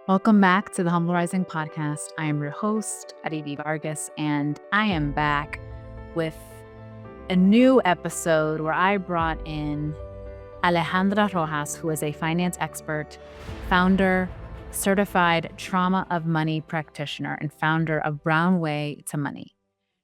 Welcome back to the Humble Rising podcast. I am your host, Aditi Vargas, and I am back with a new episode where I brought in Alejandra Rojas, who is a finance expert, founder, certified trauma of money practitioner, and founder of Brown Way to Money.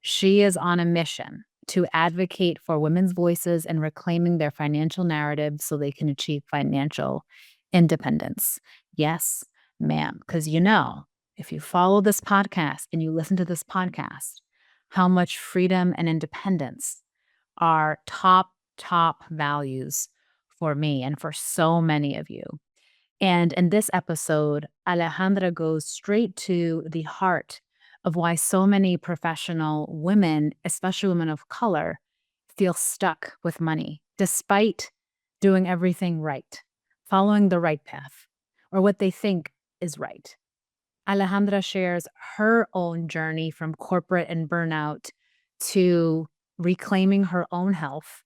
She is on a mission to advocate for women's voices and reclaiming their financial narrative so they can achieve financial independence. Yes, ma'am, because if you follow this podcast and you listen to this podcast, how much freedom and independence are top values for me and for so many of you. And in this episode, Alejandra goes straight to the heart of why so many professional women, especially women of color, feel stuck with money despite doing everything right, following the right path, or what they think is right. Alejandra shares her own journey from corporate and burnout to reclaiming her own health,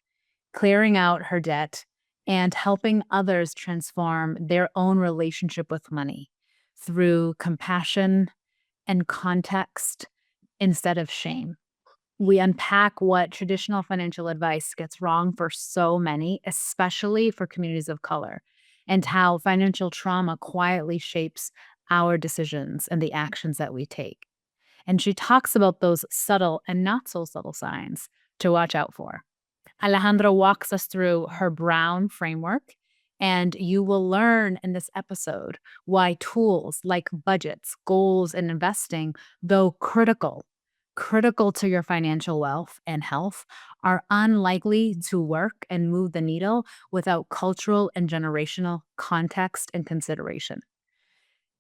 clearing out her debt, and helping others transform their own relationship with money through compassion and context instead of shame. We unpack what traditional financial advice gets wrong for so many, especially for communities of color, and how financial trauma quietly shapes our decisions and the actions that we take. And she talks about those subtle and not so subtle signs to watch out for. Alejandra walks us through her Brown framework, and you will learn in this episode why tools like budgets, goals, and investing, though critical to your financial wealth and health, are unlikely to work and move the needle without cultural and generational context and consideration.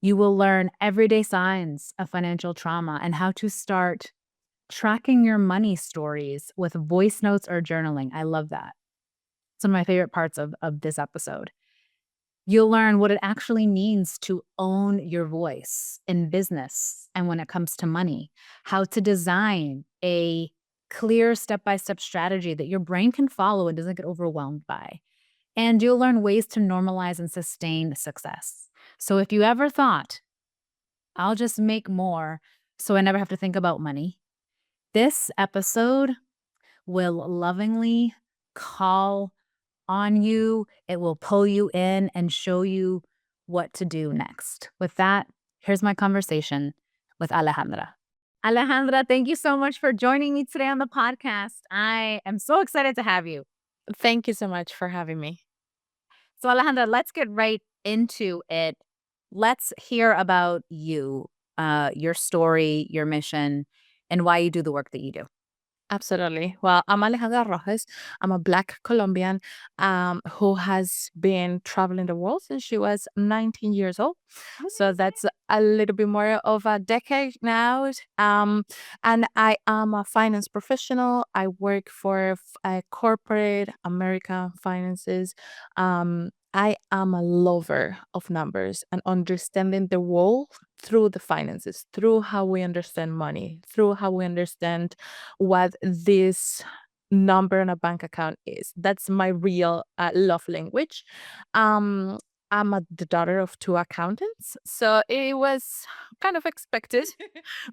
You will learn everyday signs of financial trauma and how to start tracking your money stories with voice notes or journaling. I love that. Some of my favorite parts of this episode. You'll learn what it actually means to own your voice in business and when it comes to money, how to design a clear step-by-step strategy that your brain can follow and doesn't get overwhelmed by. And you'll learn ways to normalize and sustain success. So if you ever thought, I'll just make more so I never have to think about money, this episode will lovingly call on you. It will pull you in and show you what to do next. With that, here's my conversation with Alejandra. Alejandra, thank you so much for joining me today on the podcast. I am so excited to have you. Thank you so much for having me. So, Alejandra, let's get right into it. Let's hear about you, your story, your mission, and why you do the work that you do. Absolutely. Well, I'm Alejandra Rojas. I'm a Black Colombian who has been traveling the world since she was 19 years old. So that's a little bit more of a decade now. And I am a finance professional. I work for corporate American finances. I am a lover of numbers and understanding the world through the finances, through how we understand money, through how we understand what this number on a bank account is. That's my real love language. Um, the daughter of two accountants, so it was kind of expected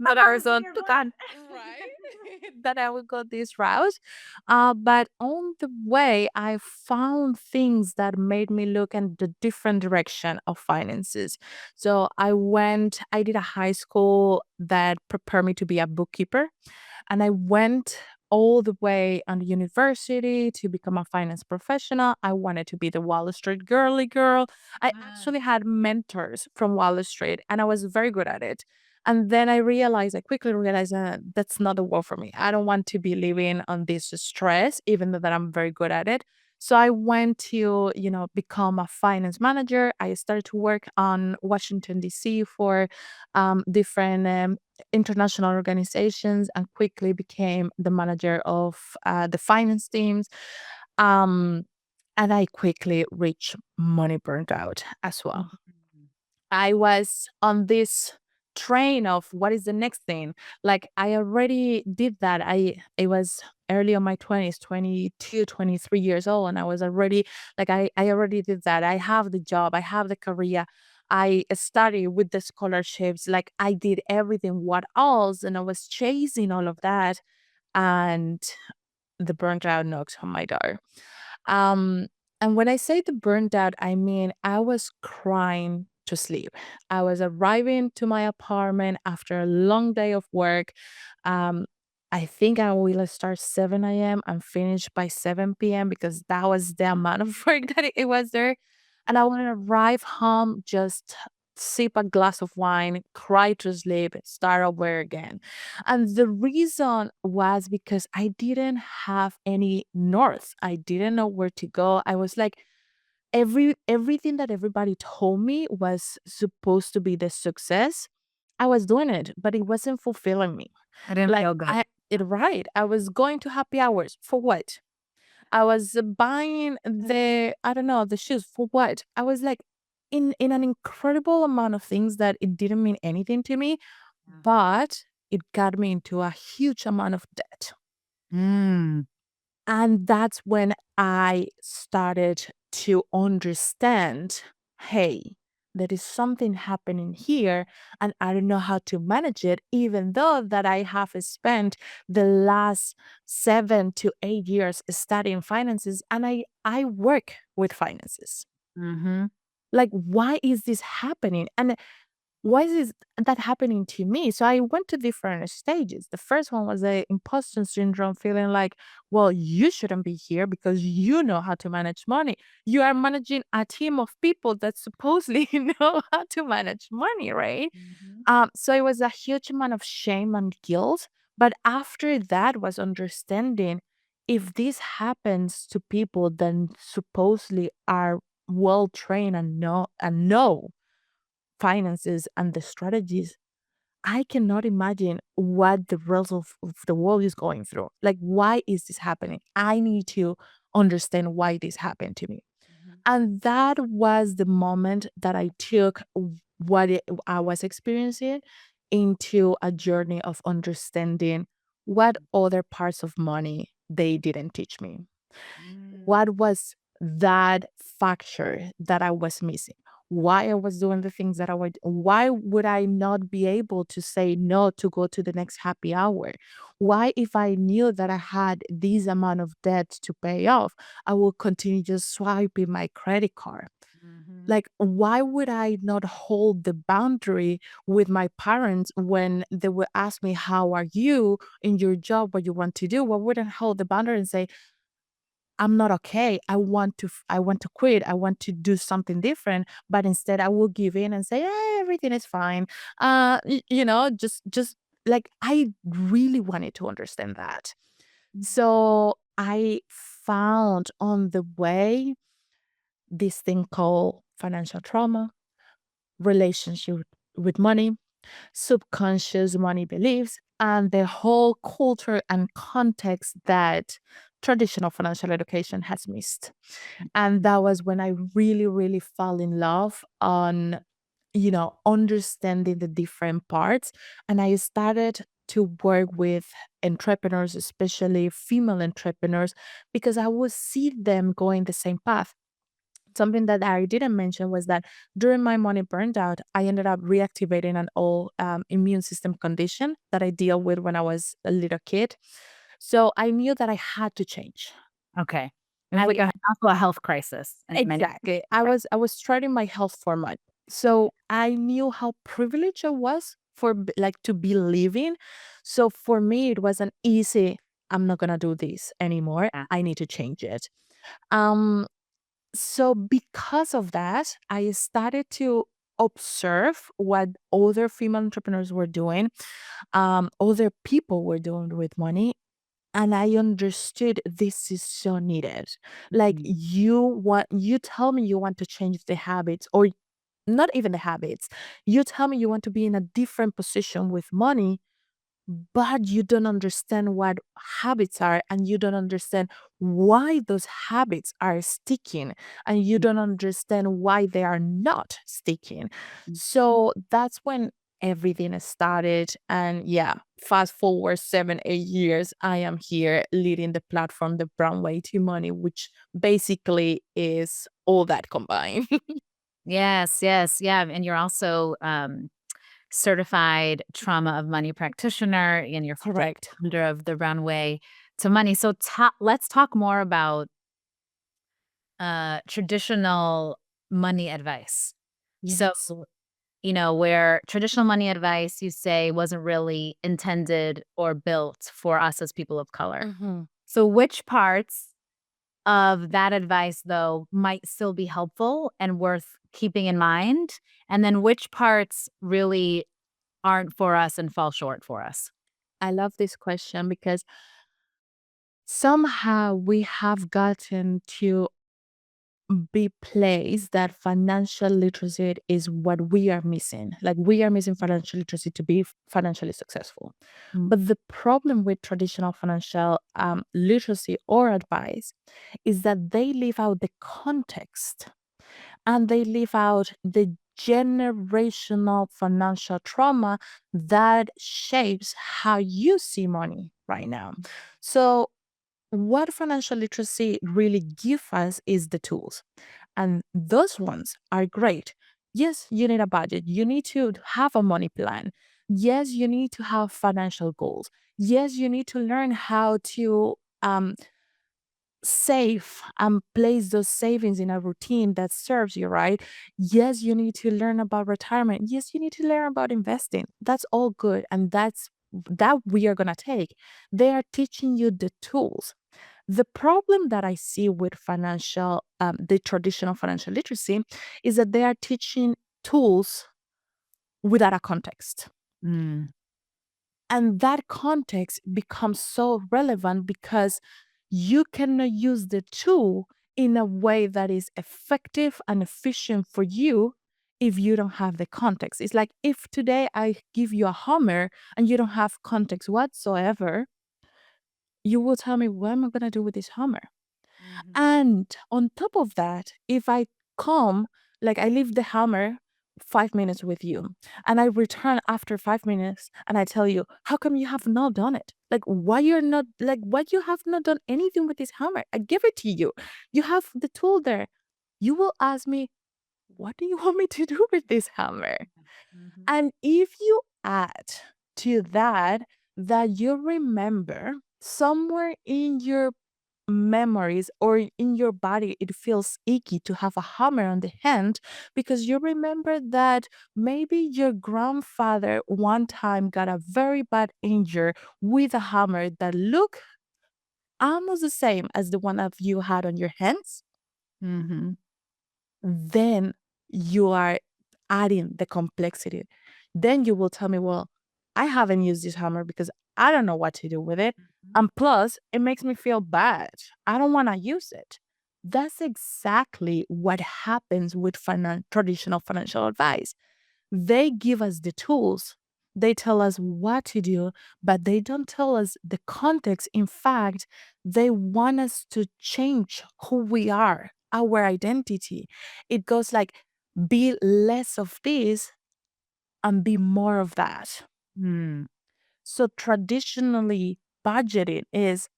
that I was on to that, right? That I would go this route. But on the way, I found things that made me look in the different direction of finances. So I did a high school that prepared me to be a bookkeeper. And I went all the way on the university to become a finance professional. I wanted to be the Wall Street girly girl. I actually had mentors from Wall Street and I was very good at it. And then I quickly realized that's not the world for me. I don't want to be living on this stress, even though that I'm very good at it. So I went to, become a finance manager. I started to work on Washington, D.C. for different international organizations and quickly became the manager of the finance teams. Um, and I quickly reached money burnt out as well. I was on this train of what is the next thing. Like I already did that. It was early on my 20s, 22, 23 years old. And I was already like, I already did that. I have the job, I have the career. I studied with the scholarships. Like I did everything. What else? And I was chasing all of that. And the burnt out knocked on my door. Um, and when I say the burnt out, I mean I was crying to sleep. I was arriving to my apartment after a long day of work. Um, I think I will start 7 a.m. and finish by 7 p.m. because that was the amount of work that it was there. And I want to arrive home, just sip a glass of wine, cry to sleep, start over again. And the reason was because I didn't have any north. I didn't know where to go. I was like, everything that everybody told me was supposed to be the success. I was doing it, but it wasn't fulfilling me. I didn't Like feel good. I was going to happy hours for what? I was buying I don't know, the shoes for what? I was like in an incredible amount of things that it didn't mean anything to me, but it got me into a huge amount of debt. Mm. And that's when I started to understand, hey, there is something happening here and I don't know how to manage it, even though that I have spent the last 7 to 8 years studying finances and I work with finances. Mhm. Like, why is this happening? And why is that happening to me? So I went to different stages. The first one was the imposter syndrome, feeling like, well, you shouldn't be here because you know how to manage money. You are managing a team of people that supposedly know how to manage money, right? Mhm. So it was a huge amount of shame and guilt. But after that was understanding if this happens to people then supposedly are well trained and know finances and the strategies, I cannot imagine what the rest of the world is going through. Like, why is this happening? I need to understand why this happened to me. Mhm. And that was the moment that I took I was experiencing into a journey of understanding what other parts of money they didn't teach me. Mm. What was that factor that I was missing? Why I was doing the things that I would, why would I not be able to say no to go to the next happy hour? Why, if I knew that I had this amount of debt to pay off, I would continue just swiping my credit card? Mhm. Like, why would I not hold the boundary with my parents when they would ask me, how are you in your job, what you want to do? Why wouldn't I hold the boundary and say, I'm not okay. I want to quit. I want to do something different. But instead I will give in and say, everything is fine. Just like I really wanted to understand that. So I found on the way this thing called financial trauma, relationship with money, subconscious money beliefs, and the whole culture and context that traditional financial education has missed. And that was when I really, really fell in love on, understanding the different parts. And I started to work with entrepreneurs, especially female entrepreneurs, because I would see them going the same path. Something that I didn't mention was that during my money burned out, I ended up reactivating an old immune system condition that I deal with when I was a little kid. So I knew that I had to change. Okay. It was I like also a health crisis in many. exactly. I was starting my health format. So I knew how privileged I was for like to be living. So for me, it was an easy. I'm not gonna do this anymore. Yeah. I need to change it. Um, So because of that, I started to observe what other female entrepreneurs were doing, other people were doing with money. And I understood this is so needed. Like Mhm. you tell me you want to change the habits or not even the habits. You tell me you want to be in a different position with money, but you don't understand what habits are and you don't understand why those habits are sticking and you don't understand why they are not sticking. Mhm. So that's when everything started. And yeah, fast forward 7 8 years, I am here leading the platform, the Brown Way to Money, which basically is all that combined. Yes, yes, yeah, and you're also, certified trauma of money practitioner, and you're Correct. founder of the Runway to Money. So let's talk more about, traditional money advice. So, Yes. where traditional money advice, you say, wasn't really intended or built for us as people of color. Mhm. So which parts of that advice, though, might still be helpful and worth keeping in mind? And then which parts really aren't for us and fall short for us? I love this question because somehow we have gotten to be placed that financial literacy is what we are missing. Like we are missing financial literacy to be financially successful. Mm, But the problem with traditional financial literacy or advice is that they leave out the context and they leave out the generational financial trauma that shapes how you see money right now. So, what financial literacy really gives us is the tools, and those ones are great. Yes, you need a budget. You need to have a money plan. Yes, you need to have financial goals. Yes, you need to learn how to save and place those savings in a routine that serves you, right? Yes, you need to learn about retirement. Yes, you need to learn about investing. That's all good. And that we are going to take. They are teaching you the tools. The problem that I see with the traditional financial literacy is that they are teaching tools without a context. mm, And that context becomes so relevant because you cannot use the tool in a way that is effective and efficient for you if you don't have the context. It's like if today I give you a hammer and you don't have context whatsoever, you will tell me, what am I going to do with this hammer? mhm, And on top of that, if I come, like I leave the hammer 5 minutes with you, and I return after 5 minutes and I tell you, how come you have not done it? Like, why you have not done anything with this hammer? I give it to you. You have the tool there. You will ask me, what do you want me to do with this hammer? mhm, And if you add to that, that you remember somewhere in your memories or in your body it feels icky to have a hammer on the hand because you remember that maybe your grandfather one time got a very bad injury with a hammer that looked almost the same as the one of you had on your hands, mhm, then you are adding the complexity. Then you will tell me, well, I haven't used this hammer because I don't know what to do with it. mhm, And plus, it makes me feel bad. I don't want to use it. That's exactly what happens with traditional financial advice. They give us the tools, they tell us what to do, but they don't tell us the context. In fact, they want us to change who we are, our identity. It goes like, be less of this and be more of that. mm, So, traditionally, budgeting is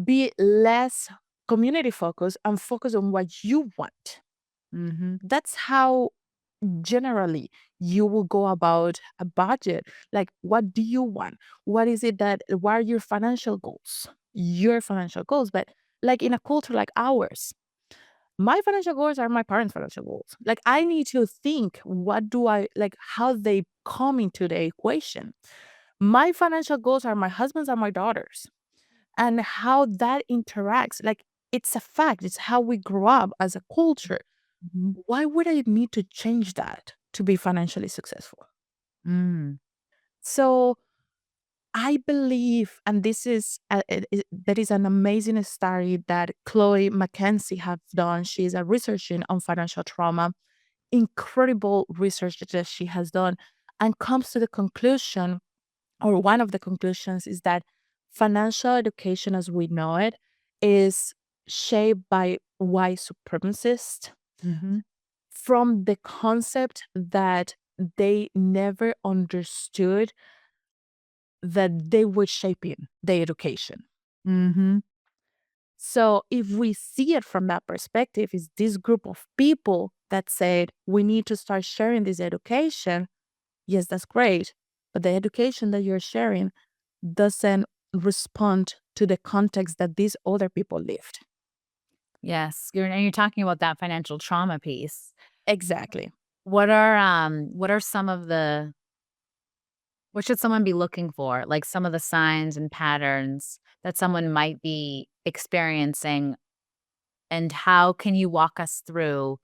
be less community focused and focus on what you want. mhm, That's how generally you will go about a budget. Like, what do you want? What are your financial goals? Your financial goals. But like in a culture like ours, my financial goals are my parents' financial goals. Like, I need to think, what do I like, how they come into the equation. My financial goals are my husband's and my daughter's, and how that interacts. Like, it's a fact, it's how we grew up as a culture. mhm, Why would I need to change that to be financially successful? mm, So I believe, and this is that is an amazing study that Chloe Mackenzie have done. She's a researcher on financial trauma. Incredible research that she has done, and comes to the conclusion, or one of the conclusions, is that financial education as we know it is shaped by white supremacists mhm, from the concept that they never understood that they were shaping the education. mhm, So if we see it from that perspective, is this group of people that said we need to start sharing this education, yes, that's great. But the education that you're sharing doesn't respond to the context that these other people lived. Yes. And you're talking about that financial trauma piece. Exactly. What are some of the what should someone be looking for? Like some of the signs and patterns that someone might be experiencing, and how can you walk us through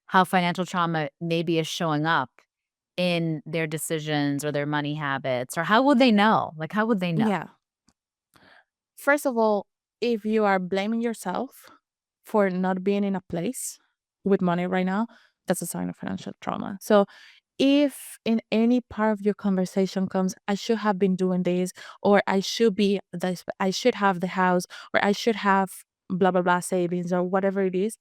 how financial trauma maybe is showing up in their decisions or their money habits, or how would they know? Like how would they know? Yeah. First of all, if you are blaming yourself for not being in a place with money right now, that's a sign of financial trauma. So if in any part of your conversation comes, I should have been doing this, or I should be this, I should have the house, or I should have blah blah blah savings, or whatever it is,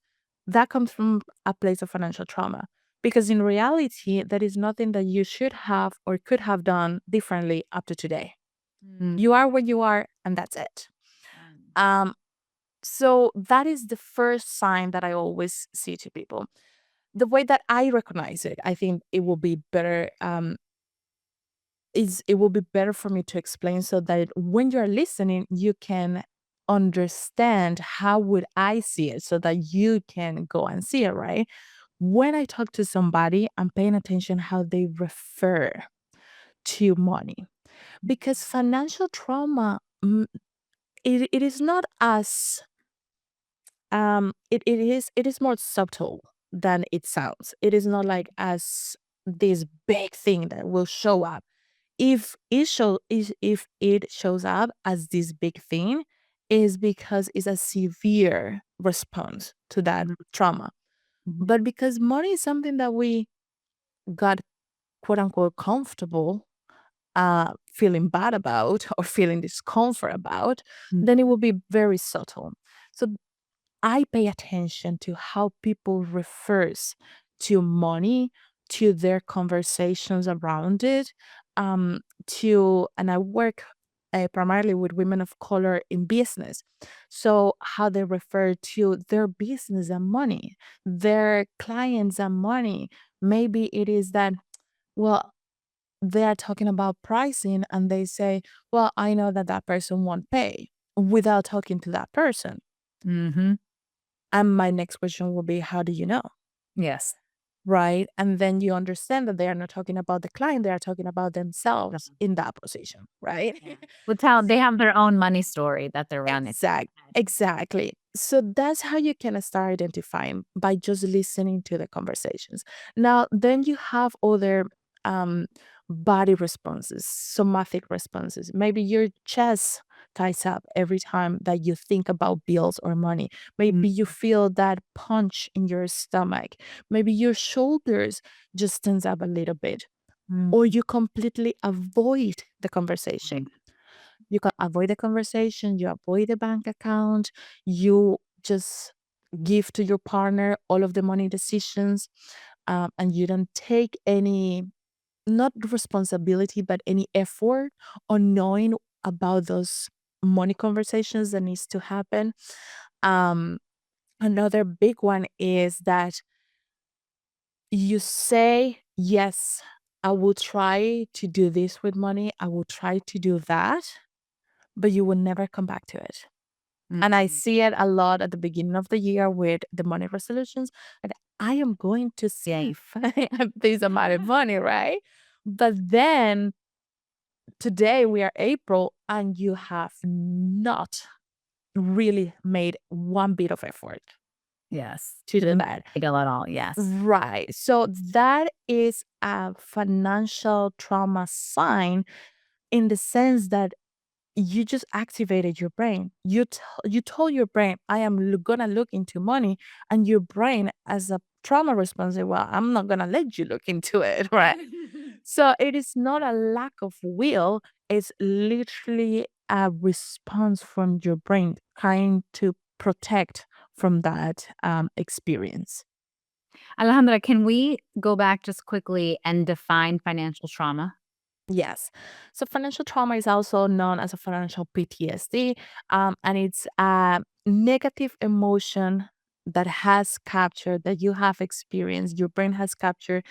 that comes from a place of financial trauma. Because in reality, that is nothing that you should have or could have done differently up to today. Mm, You are where you are, and that's it. mm, Um, so that is the first sign that I always see to people. The way that I recognize it, I think it will be better. Is it will be better for me to explain so that when you're listening, you can understand how would I see it, so that you can go and see it. Right? When I talk to somebody, I'm paying attention how they refer to money, because financial trauma, it is not as it is more subtle than it sounds. It is not like as this big thing that will show up. If it shows up as this big thing, is because it's a severe response to that mm, trauma. mhm, But because money is something that we got quote unquote comfortable feeling bad about or feeling discomfort about, mm, then it will be very subtle. So I pay attention to how people refers to money, to their conversations around it, and I work primarily with women of color in business. So how they refer to their business and money, their clients and money. Maybe it is that, well, they are talking about pricing and they say, well, I know that that person won't pay, without talking to that person. mhm. And my next question will be, how do you know? Yes. Right. And then you understand that they are not talking about the client, they are talking about themselves in that position. Right. Yeah. With how they have their own money story that they're running. Exactly. So that's how you can start identifying, by just listening to the conversations. Now, then you have other um, body responses, somatic responses. Maybe your chest ties up every time that you think about bills or money. Mm, Maybe you feel that punch in your stomach. Maybe your shoulders just tense up a little bit, mm, or you completely avoid the conversation. You can avoid the conversation, you avoid the bank account, you just give to your partner all of the money decisions, and you don't take any, not responsibility, but any effort on knowing about those money conversations that needs to happen. Um, Another big one is that you say, yes, I will try to do this with money, I will try to do that, but you will never come back to it. mm, And I see it a lot at the beginning of the year with the money resolutions. And I am going to save this amount of money, right? But then today we are April and you have not really made one bit of effort yes. to do Didn't that. take a lot all. Yes. Right. So that is a financial trauma sign, in the sense that you just activated your brain. You told your brain, I am gonna look into money, and your brain, as a trauma response, said, well, I'm not gonna let you look into it, right? So it is not a lack of will; it's literally a response from your brain trying to protect from that experience. Alejandra, can we go back just quickly and define financial trauma? Yes. So financial trauma is also known as a financial PTSD, and it's a negative emotion that has captured, that you have experienced, your brain has captured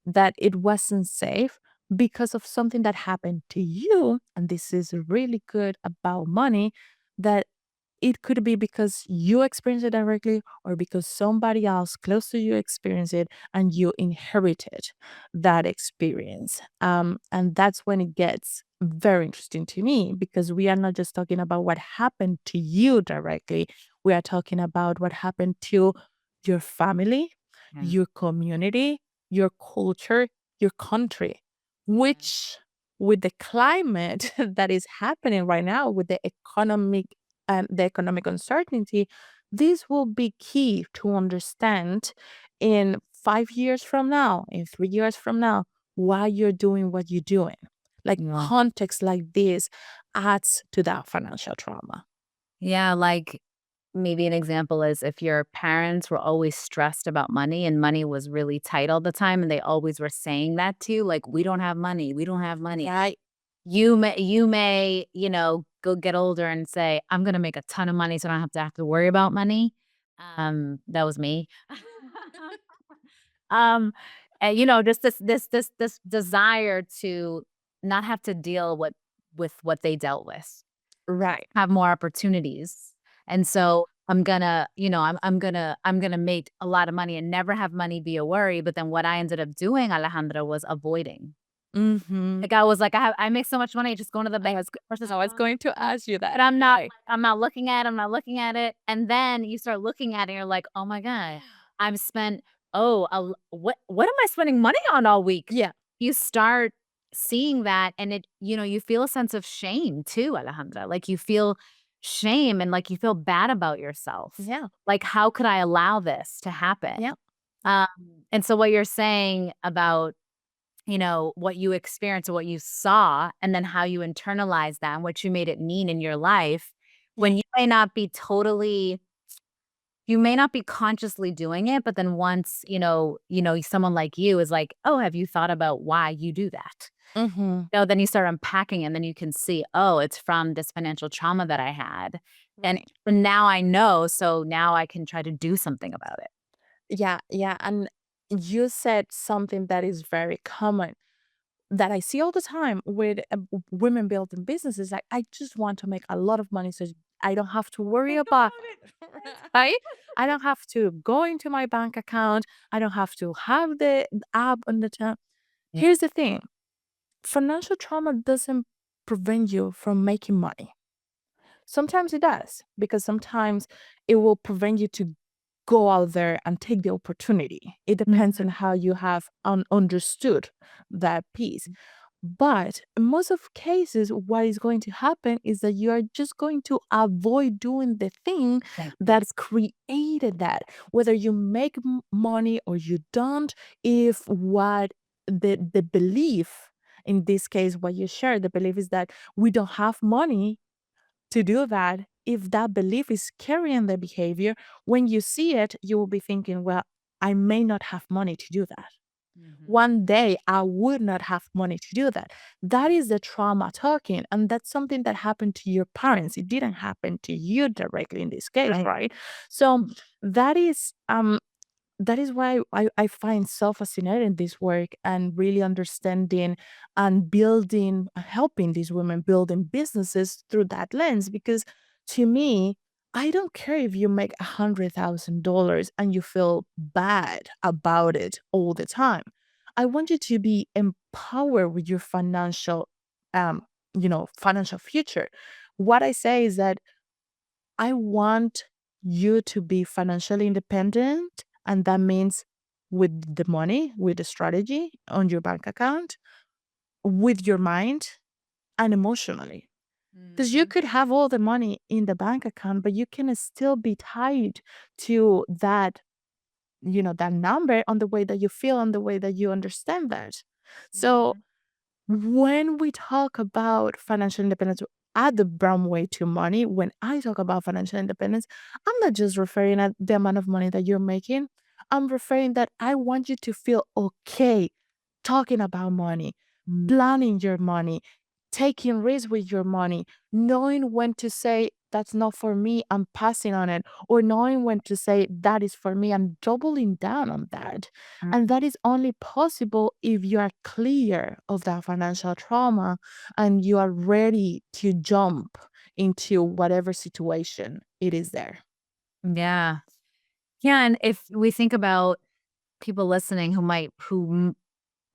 that it wasn't safe because of something that happened to you. And this is really good about money, that it could be because you experienced it directly or because somebody else close to you experienced it and you inherited that experience. And that's when it gets very interesting to me, because we are not just talking about what happened to you directly. We are talking about what happened to your family, Yeah. your community, your culture, your country, Yeah. which with the climate that is happening right now, with the economic uncertainty, this will be key to understand in 5 years from now, in 3 years from now, why you're doing what you're doing. Like Yeah. context like this adds to that financial trauma. Yeah, like maybe an example is if your parents were always stressed about money and money was really tight all the time and they always were saying that to you, like, "We don't have money, we don't have money." Right. You may, go get older and say, "I'm gonna make a ton of money so I don't have to worry about money." That was me. Um, and, just this desire to not have to deal with what they dealt with, Right. have more opportunities. And so I'm gonna make a lot of money and never have money be a worry. But then what I ended up doing, Alejandra, was avoiding. Mm-hmm. Like I was like, I make so much money, just going to the bank. I was going to ask you But that. I'm not Right. I'm not looking at it, I'm not looking at it, and then you start looking at it, and you're like, "Oh my god, I've spent what am I spending money on all week?" Yeah. You start seeing that, and you feel a sense of shame too, Alejandra, like, you feel shame and, like, you feel bad about yourself. Yeah. Like, "How could I allow this to happen?" Yeah. Um, and so what you're saying about what you experienced or what you saw, and then how you internalize that and what you made it mean in your life when Yeah. you may not be consciously doing it, but then once, someone like you is like, "Oh, have you thought about why you do that?" Mm-hmm. Then you start unpacking and then you can see, "Oh, it's from this financial trauma that I had. And Right. now I know, so now I can try to do something about it." Yeah. Yeah. And you said something that is very common that I see all the time with women building businesses. Like, I just want to make a lot of money so I don't have to worry about it. Right? I don't have to go into my bank account. I don't have to have the app on the time. Yeah. Here's the thing, financial trauma doesn't prevent you from making money. Sometimes it does, because sometimes it will prevent you to go out there and take the opportunity. It depends Mhm. on how you have understood that piece. But in most of cases, what is going to happen is that you are just going to avoid doing the thing Thank you. that's created that. Whether you make money or you don't, if what the belief, in this case, what you share, the belief is that we don't have money to do that. If that belief is carrying the behavior, when you see it, you will be thinking, well, I may not have money to do that. Mhm. One day I would not have money to do that. That is the trauma talking. And that's something that happened to your parents. It didn't happen to you directly in this case, Right. right? So that is why I find so fascinating this work, and really understanding and building, helping these women building businesses through that lens. Because to me, I don't care if you make $100,000 and you feel bad about it all the time. I want you to be empowered with your um, financial future. What I say is that I want you to be financially independent. And that means with the money, with the strategy on your bank account, with your mind, and emotionally. Because you Mhm. could have all the money in the bank account, but you can still be tied to that number, on the way that you feel, on the way that you understand that. So Mhm. when we talk about financial independence, add the brown way to money. When I talk about financial independence, I'm not just referring at the amount of money that you're making. I'm referring that I want you to feel okay talking about money, Mm. planning your money, taking risks with your money, knowing when to say, that's not for me, I'm passing on it, or knowing when to say, that is for me, I'm doubling down on that. Mm. And that is only possible if you are clear of that financial trauma and you are ready to jump into whatever situation it is there. Yeah. Yeah, and if we think about people listening who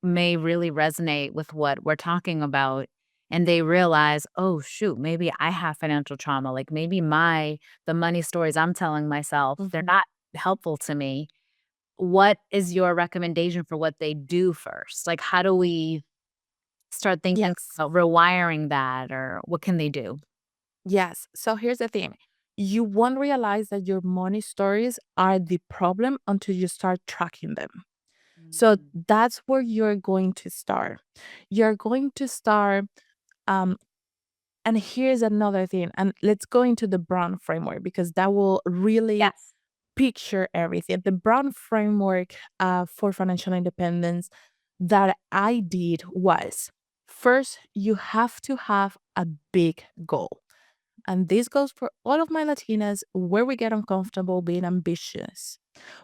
may really resonate with what we're talking about, and they realize, "Oh, shoot, maybe I have financial trauma, like, maybe the money stories I'm telling myself, they're Mhm. not helpful to me." What is your recommendation for what they do first? Like, how do we start thinking Yes. about rewiring that, or what can they do? Yes. So here's the thing. You won't realize that your money stories are the problem until you start tracking them. So Mm. that's where you're going to start. You're going to start, um, and here's another thing. And let's go into the Brown framework because that will really Yes. picture everything. The Brown framework for financial independence that I did was first, you have to have a big goal. And this goes for all of my Latinas where we get uncomfortable being ambitious.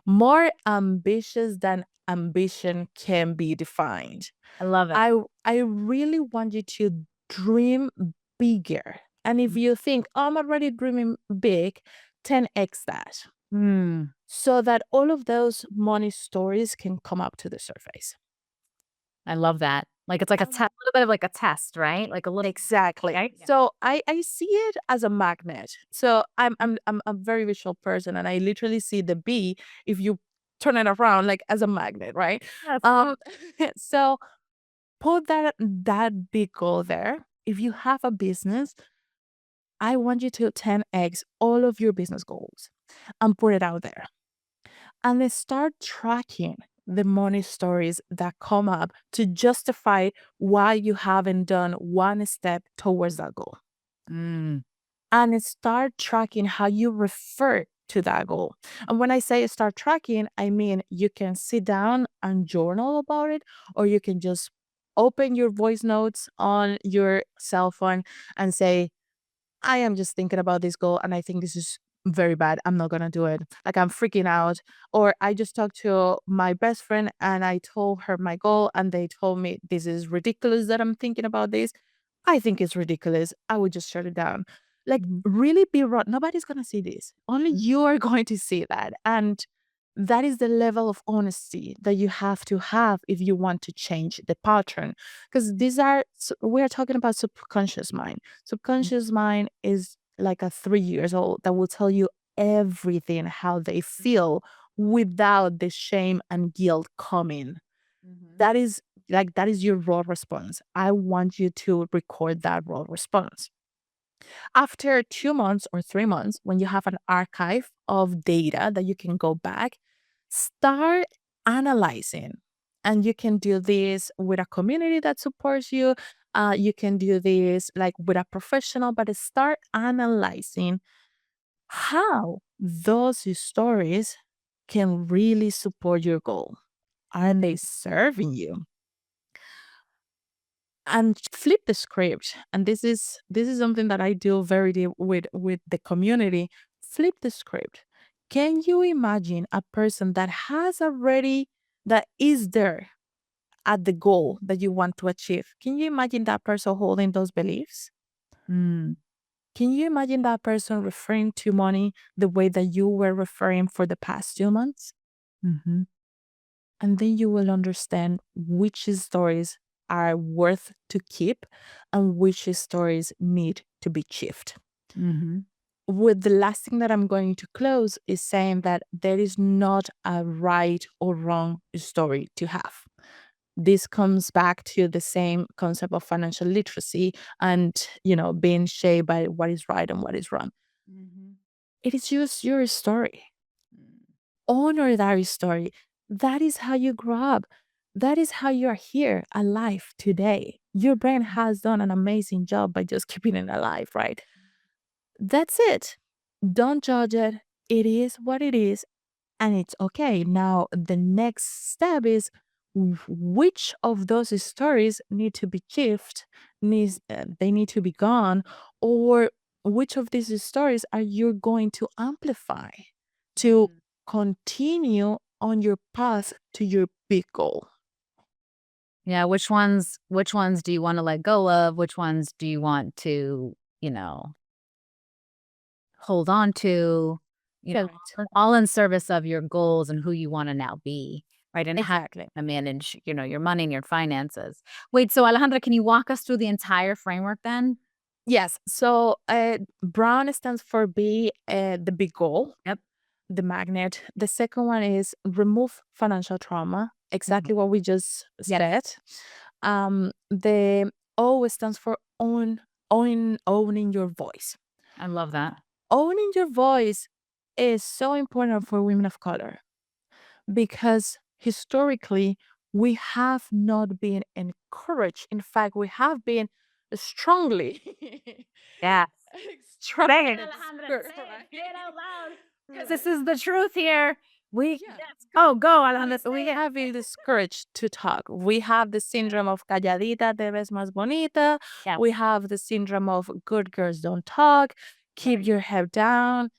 More ambitious than ambition can be defined. I love it. I really want you to dream bigger. And if you think, oh, I'm already dreaming big, 10x that Mm, so that all of those money stories can come up to the surface. I love that. Like, it's like a little bit of like a test, right? Like a little Exactly. right? Yeah. So I see it as a magnet. So I'm a very visual person and I literally see the bee if you turn it around like as a magnet, right? Yes. Um so put that big goal there. If you have a business, I want you to 10x all of your business goals and put it out there. And then start tracking the money stories that come up to justify why you haven't done one step towards that goal. Mm, And start tracking how you refer to that goal. And when I say start tracking, I mean you can sit down and journal about it, or you can just open your voice notes on your cell phone and say, I am just thinking about this goal and I think this is very bad. I'm not gonna do it. Like I'm freaking out. Or I just talked to my best friend and I told her my goal and they told me this is ridiculous that I'm thinking about this. I think it's ridiculous. I would just shut it down. Like mhm, really be raw. Nobody's gonna see this. Only mm, you are going to see that. And that is the level of honesty that you have to have if you want to change the pattern. Because we're talking about subconscious mind. mm, Subconscious mind is like a 3 years old that will tell you everything how they feel without the shame and guilt coming. mhm, That is your raw response. I want you to record that raw response. After 2 months or 3 months, when you have an archive of data that you can go back, start analyzing. And you can do this with a community that supports you. You can do this like with a professional, but start analyzing how those stories can really support your goal. Are mm, they serving you? And flip the script. And this is something that I do very deep with the community. Flip the script. Can you imagine a person that is there at the goal that you want to achieve? Can you imagine that person holding those beliefs? mm, Can you imagine that person referring to money the way that you were referring for the past 2 months? mhm, And then you will understand which stories are worth to keep and which stories need to be shifted. mhm, With the last thing that I'm going to close is saying that there is not a right or wrong story to have. This comes back to the same concept of financial literacy and, being shaped by what is right and what is wrong. mhm, It is just your story. mm, Honor that story. That is how you grow up. That is how you're here alive today. Your brain has done an amazing job by just keeping it alive, right? That's it. Don't judge it. It is what it is, and it's okay. Now, the next step is which of those stories need to be they need to be gone, or which of these stories are you going to amplify to continue on your path to your big goal? Yeah, which ones do you wanna let go of? Which ones do you want to, hold on to? Correct. All in service of your goals and who you wanna now be, right? And how Exactly. to manage, your money and your finances. Wait, so Alejandra, can you walk us through the entire framework then? Yes. So Brown stands for be the big goal, Yep. the magnet. The second one is remove financial trauma, Mhm. exactly what we just Yep. said. The O stands for owning your voice. I love that. Owning your voice is so important for women of color because historically we have not been encouraged. In fact, we have been strongly Yeah. Say it, extracted, Alejandra. right? Say it out loud, because this Right. is the truth here. We Yeah. Oh, go, Alejandra, We say it. have been discouraged to talk. We have the syndrome of calladita te ves más bonita. Yeah. We have the syndrome of good girls don't talk. Keep your head down.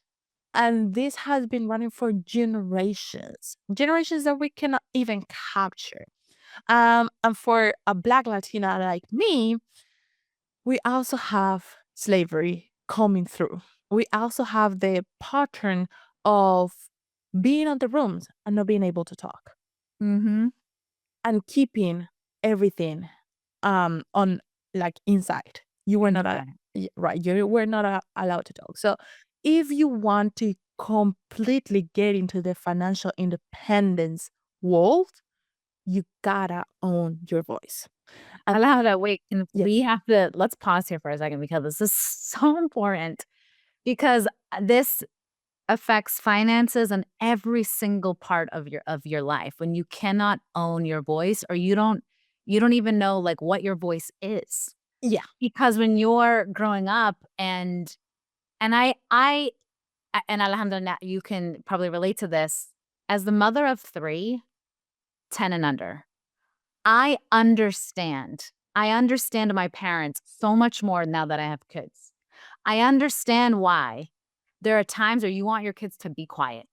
And this has been running for generations that we cannot even capture. And for a Black Latina like me, we also have slavery coming through. We also have the pattern of being on the rooms and not being able to talk Mhm. and keeping everything on like inside. You were not Inside. right. You were not allowed to talk. So if you want to completely get into the financial independence world, you gotta own your voice. And Alejandra, wait, and yes, let's pause here for a second because this is so important because, this affects finances and every single part of your life when you cannot own your voice or you don't even know, like, what your voice is. yeah, Because when you're growing up and and Alejandra, now you can probably relate to this. As the mother of 3, 10 and under, I understand. I understand my parents so much more now that I have kids. I understand why there are times where you want your kids to be quiet.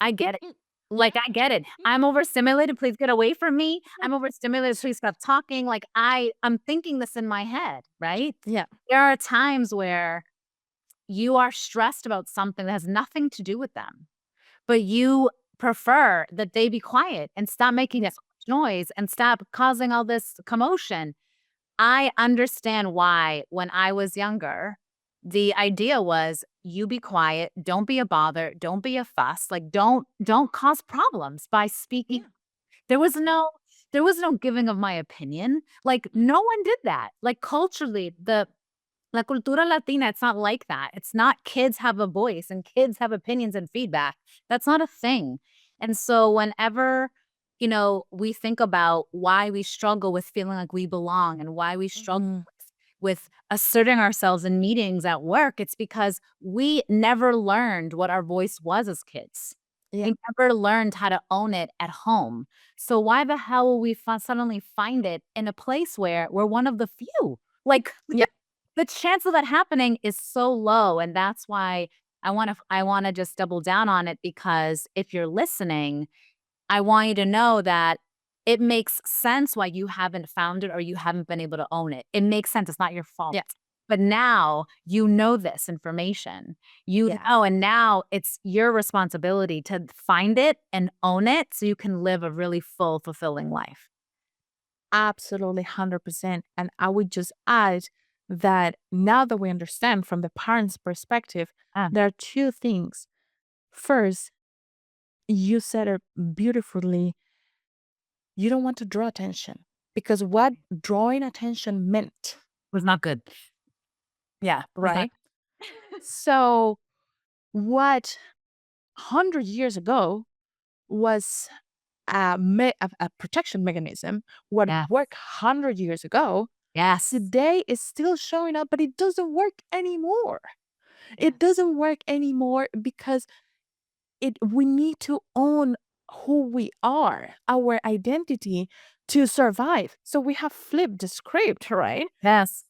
I get it. yeah, Like, I get it. I'm overstimulated, please get away from me. I'm overstimulated, please stop talking. Like, I'm thinking this in my head, right? yeah, There are times where you are stressed about something that has nothing to do with them, but you prefer that they be quiet and stop making yeah, so much noise and stop causing all this commotion. I understand why when I was younger, the idea was you be quiet, don't be a bother, don't be a fuss, like don't cause problems by speaking. yeah, There was no there was no giving of my opinion. Like no one did that. Like culturally, the La cultura latina, it's not like that. It's not kids have a voice and kids have opinions and feedback. That's not a thing. And so whenever, we think about why we struggle with feeling like we belong and why we struggle mhm, with asserting ourselves in meetings at work, it's because we never learned what our voice was as kids. yeah, We never learned how to own it at home. So why the hell will we suddenly find it in a place where we're one of the few? Like yeah, the chance of that happening is so low, and that's why I wanna just double down on it because if you're listening, I want you to know that it makes sense why you haven't found it or you haven't been able to own it. It makes sense, it's not your fault. yeah, But now you know this information. You yeah. know, and now it's your responsibility to find it and own it so you can live a really full, fulfilling life. Absolutely 100%. And I would just add that now that we understand from the parent's perspective, Ah, there are two things. First, you said it beautifully. You don't want to draw attention because what drawing attention meant, was not good. Yeah, was not right? So, what 100 years ago was a protection mechanism, what Yeah. worked 100 years ago, Yes. today is still showing up, but it doesn't work anymore. Yes. It doesn't work anymore because we need to own who we are, our identity to survive. So we have flipped the script, right? Yes.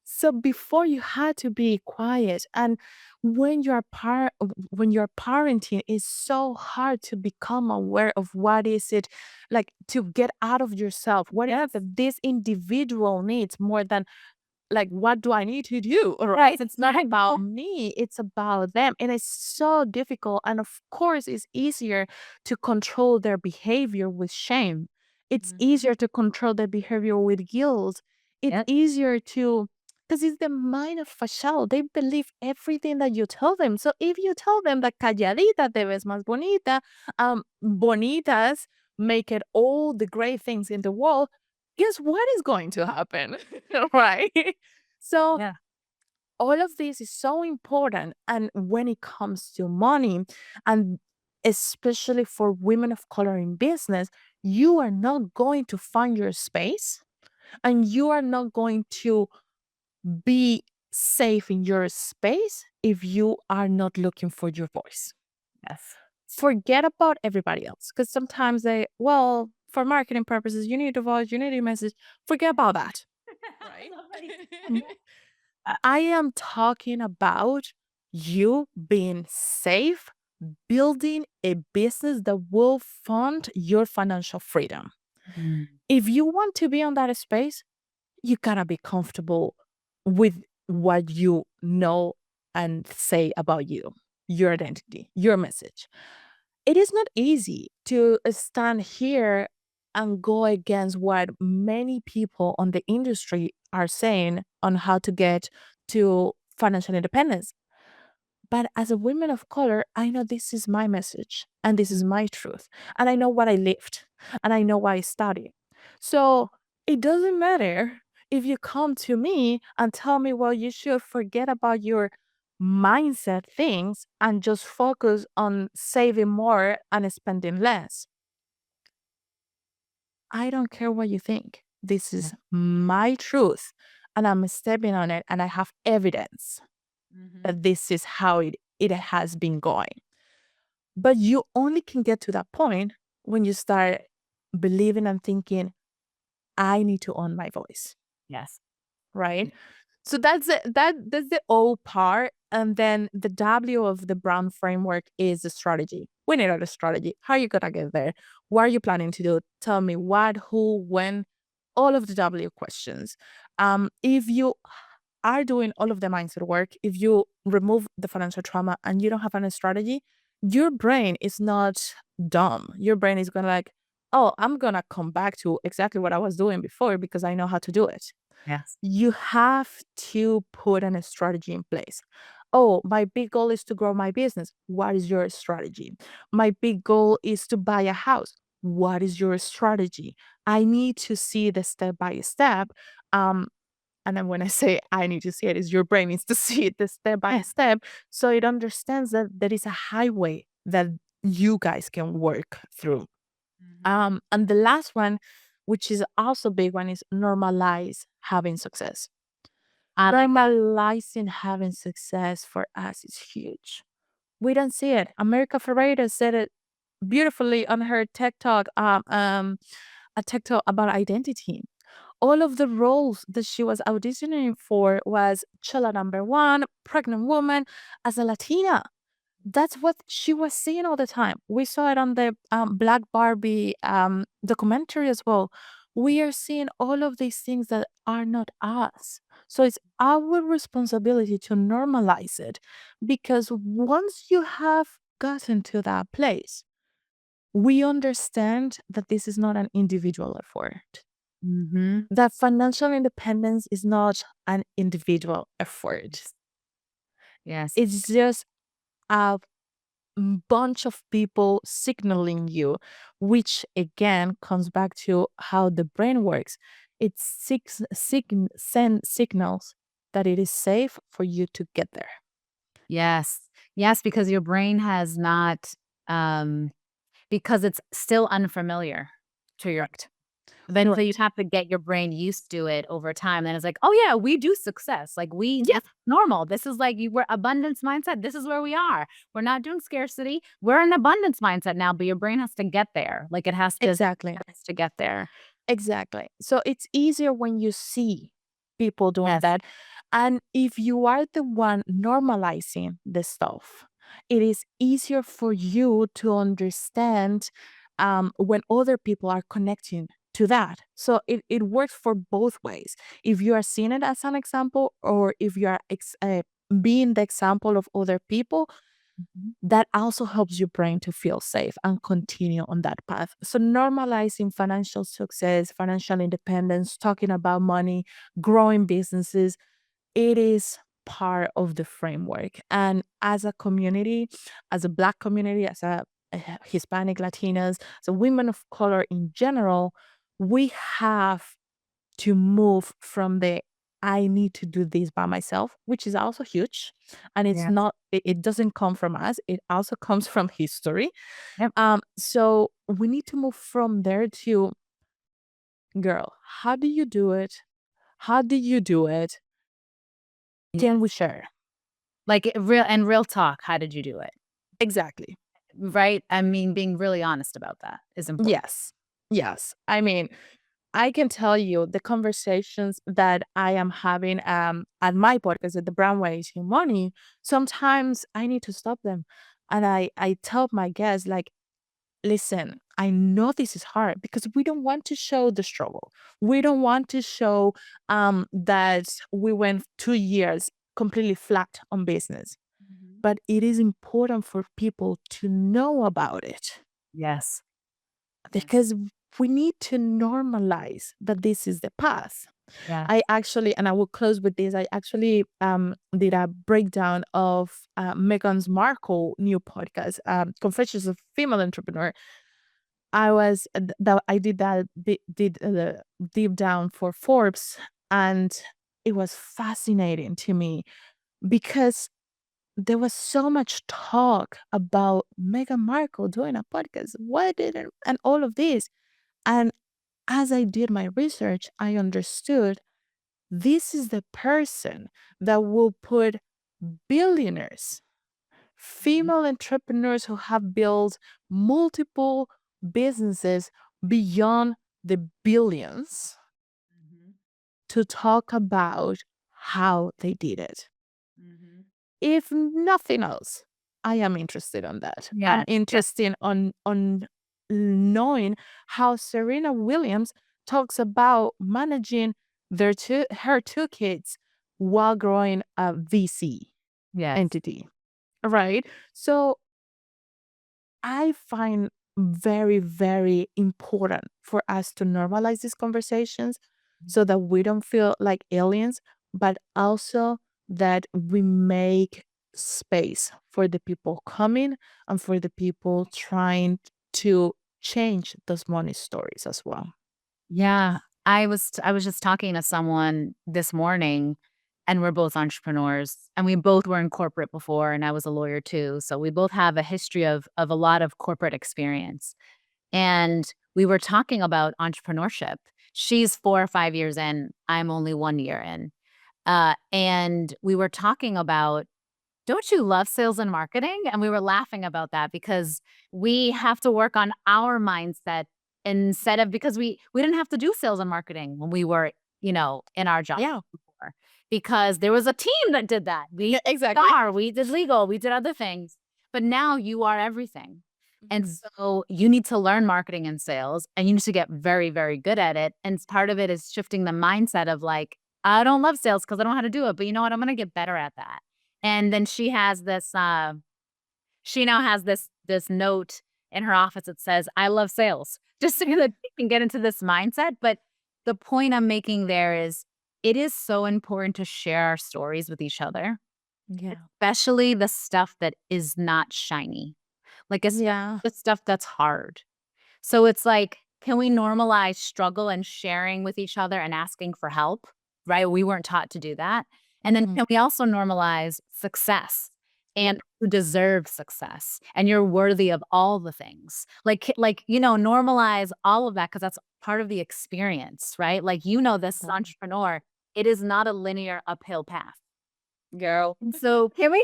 So before you had to be quiet, and when you're parenting, it's so hard to become aware of what is it like to get out of yourself. What is it that this individual needs more than like what do I need to do? Right. It's not about me, it's about them. And it's so difficult. And of course, it's easier to control their behavior with shame. It's Mhm. easier to control their behavior with guilt. It's Yep. easier to because it's the mind of a child. They believe everything that you tell them. So if you tell them that calladita te ves más bonita, bonitas make it all the great things in the world, guess what is going to happen? Right? So Yeah. all of this is so important. And when it comes to money, and especially for women of color in business, you are not going to find your space and you are not going to be safe in your space if you are not looking for your voice. Yes. Forget about everybody else because sometimes well, for marketing purposes, you need a voice, you need a message. Forget about that. I Right? love how you I am talking about you being safe, building a business that will fund your financial freedom. Mm. If you want to be on that space, you gotta be comfortable with what you know and say about you, your identity, your message. It is not easy to stand here and go against what many people on the industry are saying on how to get to financial independence. But as a woman of color, I know this is my message and this is my truth. And I know what I lived and I know what I studied. So it doesn't matter if you come to me and tell me, well, you should forget about your mindset things and just focus on saving more and spending less. I don't care what you think. This Yeah. is my truth. And I'm stepping on it and I have evidence Mhm. that this is how it has been going. But you only can get to that point when you start believing and thinking, I need to own my voice, Yes. right? So that's the O part. And then the W of the Brown framework is the strategy. We need a strategy. How are you gonna get there? What are you planning to do? Tell me what, who, when, all of the W questions. If you are doing all of the mindset work, if you remove the financial trauma and you don't have any strategy, your brain is not dumb. Your brain is gonna like, oh, I'm gonna come back to exactly what I was doing before because I know how to do it. Yes. You have to put a strategy in place. Oh, my big goal is to grow my business. What is your strategy? My big goal is to buy a house. What is your strategy? I need to see the step by step. Um, and then when I say I need to see it, is your brain needs to see it the step by Yeah. step so it understands that there is a highway that you guys can work through. Mhm. And the last one, which is also big one, is normalize having success. I like that. Normalizing having success for us is huge. We don't see it. America Ferreira said it beautifully on her TED Talk, a TED Talk about identity. All of the roles that she was auditioning for was chilla number one, pregnant woman, as a Latina. That's what she was seeing all the time. We saw it on the Black Barbie documentary as well. We are seeing all of these things that are not us. So it's our responsibility to normalize it because once you have gotten to that place, we understand that this is not an individual effort, Mhm. that financial independence is not an individual effort. Yes. It's just a bunch of people signaling you, which again comes back to how the brain works. It sends signals that it is safe for you to get there. Yes. Yes, because your brain has not, because it's still unfamiliar to your Correct. Then Right. so you'd have to get your brain used to it over time. Then it's like, oh yeah, we do success. Like Yeah, this is normal. This is like we're abundance mindset. This is where we are. We're not doing scarcity. We're in abundance mindset now, but your brain has to get there. Like exactly. it has to get there. Exactly. So it's easier when you see people doing Yes. that. And if you are the one normalizing the stuff, it is easier for you to understand when other people are connecting to that. So it works for both ways. If you are seeing it as an example, or if you are being the example of other people, Mhm. that also helps your brain to feel safe and continue on that path. So, normalizing financial success, financial independence, talking about money, growing businesses, it is part of the framework. And as a community, as a Black community, as a Hispanic Latinas, so women of color in general, we have to move from the I need to do this by myself, which is also huge. And it's Yeah. not, it doesn't come from us. It also comes from history. Yep. So we need to move from there to, girl, how do you do it? How do you do it? Can we Yes. share? Like real talk. How did you do it? Exactly. Right. I mean, being really honest about that is important. Yes. Yes. I mean, I can tell you the conversations that I am having at my podcast at the Brown Way is Your Money. Sometimes I need to stop them. And I tell my guests, like, listen, I know this is hard because we don't want to show the struggle. We don't want to show that we went 2 years completely flat on business. Mhm. But it is important for people to know about it Yes. Yes. because we need to normalize that this is the path. Yes. I actually, and I will close with this. I actually did a breakdown of Meghan's Markle new podcast, Confessions of Female Entrepreneur. I did that did the deep down for Forbes, and it was fascinating to me because there was so much talk about Meghan Markle doing a podcast. What did it, and all of this, and as I did my research, I understood this is the person that will put billionaires, Mhm. female entrepreneurs who have built multiple businesses beyond the billions Mhm. to talk about how they did it. Mhm. If nothing else, I am interested on that. I'm Yes. Yes. interested on knowing how Serena Williams talks about managing her two kids while growing a VC Yes. entity, right? So I find very, very important for us to normalize these conversations so that we don't feel like aliens, but also that we make space for the people coming and for the people trying to change those money stories as well. Yeah. I was just talking to someone this morning, and we're both entrepreneurs, and we both were in corporate before, and I was a lawyer too. So we both have a history of a lot of corporate experience. And we were talking about entrepreneurship. She's 4 or 5 years in, I'm only 1 year in. And we were talking about, "Don't you love sales and marketing?" And we were laughing about that because we have to work on our mindset instead of because we didn't have to do sales and marketing when we were, in our job Yeah. before, because there was a team that did that. Yeah, We exactly. we did legal, we did other things, but now you are everything. And Mhm. so you need to learn marketing and sales, and you need to get very, very good at it. And part of it is shifting the mindset of like, I don't love sales because I don't know how to do it, but you know what? I'm going to get better at that. And then she now has this note in her office that says, "I love sales," just so that she can get into this mindset. But the point I'm making there is it is so important to share our stories with each other, Yeah. especially the stuff that is not shiny, like it's Yeah. the stuff that's hard. So it's like, can we normalize struggle and sharing with each other and asking for help, right? We weren't taught to do that. And then Mhm. can we also normalize success and who deserve success, and you're worthy of all the things. Normalize all of that because that's part of the experience, right? This as an entrepreneur, it is not a linear uphill path. Girl. And so can we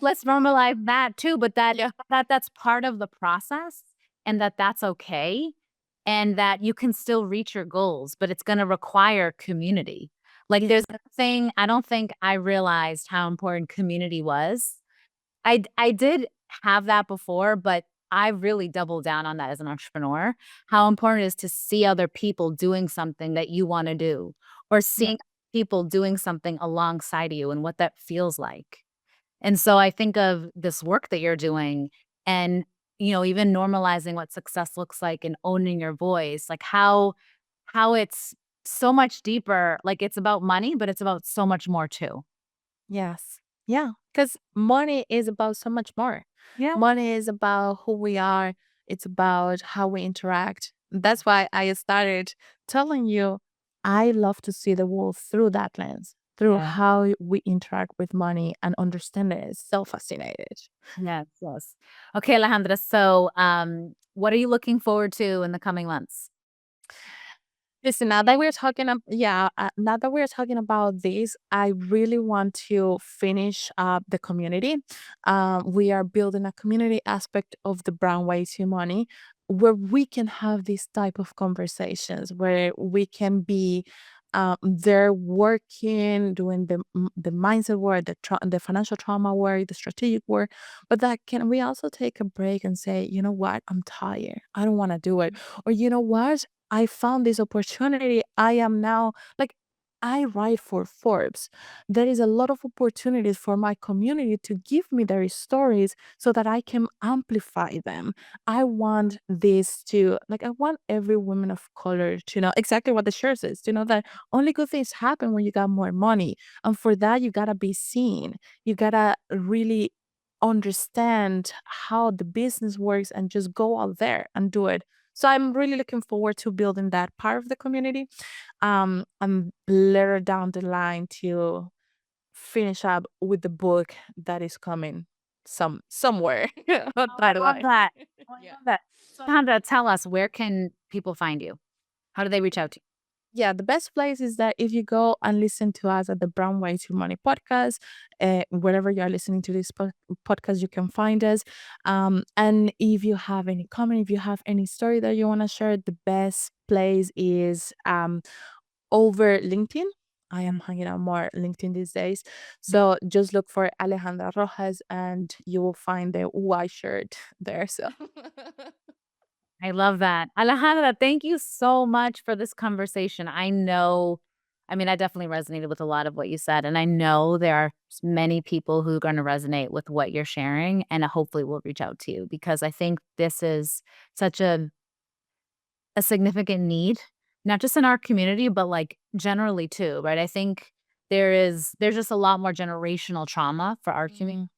let's normalize that too, but Yeah. that's part of the process, and that's okay, and that you can still reach your goals, but it's gonna require community. There's a thing I don't think I realized how important community was. I did have that before, but I really doubled down on that as an entrepreneur, how important it is to see other people doing something that you wanna do, or seeing people doing something alongside you and what that feels like. And so I think of this work that you're doing and, even normalizing what success looks like and owning your voice, how it's so much deeper. Like, it's about money, but it's about so much more too. Yes. Yeah. Because money is about so much more. Yeah. Money is about who we are, it's about how we interact. That's why I started telling you I love to see the world through that lens, through Yeah. how we interact with money and understand it. It's so fascinated. Yes, yes. Okay, Alejandra, so, what are you looking forward to in the coming months? Listen, now that we're talking about this, I really want to finish up the community. We are building a community aspect of the Brown Way to Money where we can have these type of conversations, where we can be there working, doing the mindset work, the financial trauma work, the strategic work. But that can we also take a break and say, you know what, I'm tired. I don't want to do it. Or you know what? I found this opportunity. I am now like I write for Forbes. There is a lot of opportunities for my community to give me their stories so that I can amplify them. I want this to I want every woman of color to know exactly what the shirt says, to know that only good things happen when you got more money. And for that, you gotta be seen. You gotta really understand how the business works and just go out there and do it. So I'm really looking forward to building that part of the community. I'm later down the line to finish up with the book that is coming somewhere down Oh, I the love line. that. Oh, I Yeah. love that. So, Alejandra, tell us, where can people find you? How do they reach out to you? Yeah, the best place is that if you go and listen to us at the Brown Way to Money podcast, wherever you are listening to this podcast, you can find us. And if you have any comment, if you have any story that you want to share, the best place is over LinkedIn. I am hanging out more LinkedIn these days. So just look for Alejandra Rojas and you will find the white shirt there. So I love that. Alejandra, thank you so much for this conversation. I definitely resonated with a lot of what you said, and I know there are many people who are going to resonate with what you're sharing, and hopefully will reach out to you because I think this is such a significant need, not just in our community, but generally too, right? I think there's just a lot more generational trauma for our community.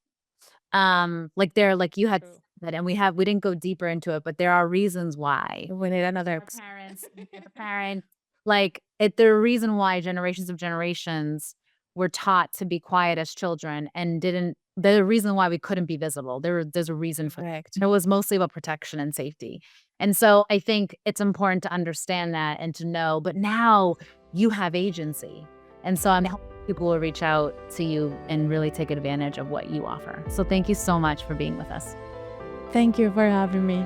Mhm. You had True. said, and we didn't go deeper into it, but there are reasons why We need another our episode. parents, the parent, there are reason why generations of generations were taught to be quiet as children and didn't. There's a reason why we couldn't be visible. There's a reason for that. Correct. It was mostly about protection and safety. And so I think it's important to understand that and to know, but now you have agency. And so I'm hoping people will reach out to you and really take advantage of what you offer. So thank you so much for being with us. Thank you for having me.